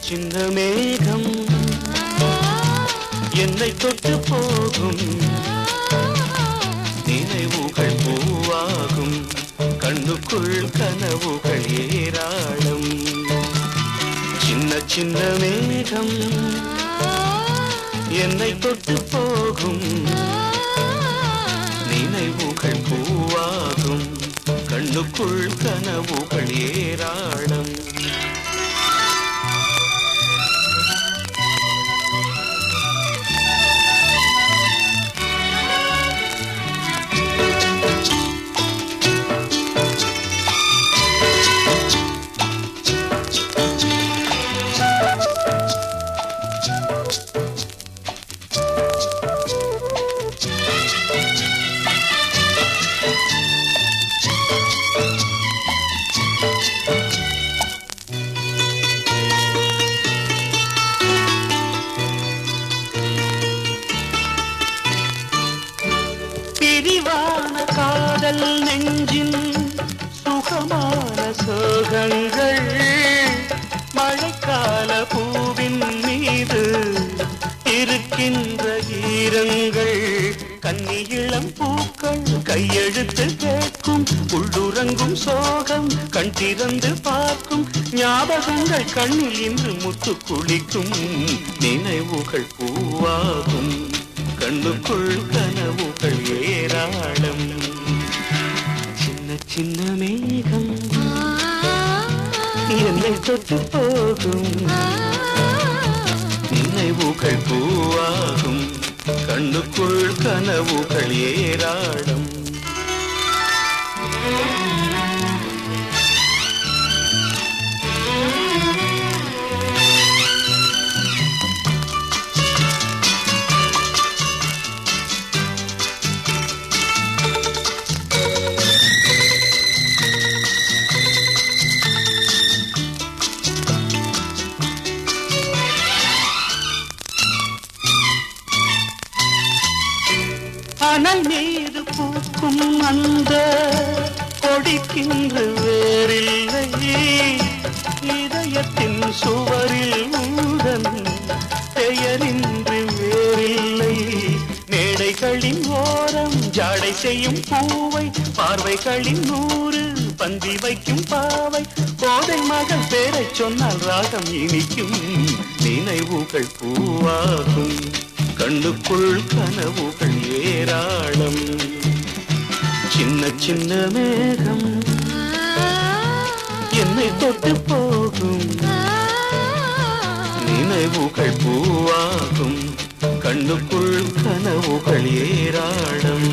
சின்ன மேகம் என்னை தொட்டு போகும், நினைவுகள் பூவாகும், கண்ணுக்குள் கனவுகள் ஏராளம். சின்ன சின்ன மேகம் என்னை தொட்டு போகும், நினைவுகள் பூவாகும், கண்ணுக்குள் கனவுகள் ஏராளம். பிரிவான காதல் நெஞ்சின் சுகமான சோகங்கள், மழைக்கால பூவின் மீது இருக்கின்ற ஈரங்கள், கன்னி இளம் பூக்கள் கையெழுத்து கேட்கும், உள்ளுறங்கும் சோகம் கண் திறந்து பார்க்கும், ஞாபகங்கள் கண்ணில் இன்று முத்து குளிக்கும், நினைவுகள் பூவாகும், கண்ணுக்குள் கனவுகள் ஏராளம். சின்ன சின்ன மேகம் என்னை தொட்டு போகும், நினைவுகள் பூவாகும், கண்ணுக்குள் கனவுகள் ஏராளம். அனல் மீது பூக்கும் அந்த கொடிக்கின்று வேறில்லை, இதயத்தின் சுவரில் உடன் பெயரின்றி வேறில்லை, மேடைகளின் ஓரம் ஜாடை செய்யும் பூவை, பார்வைகளின் 100 பந்தி வைக்கும் பாவை, கோதை மகள் பேரை சொன்னால் ராகம் இனிக்கும், நினைவுகள் பூவாகும், கண்ணுக்குள் கனவுகள் ஏராளம். சின்ன சின்ன மேகம் என்னை தொட்டு போகும், நினைவுகள் பூவாகும், கண்ணுக்குள் கனவுகள் ஏராளம்.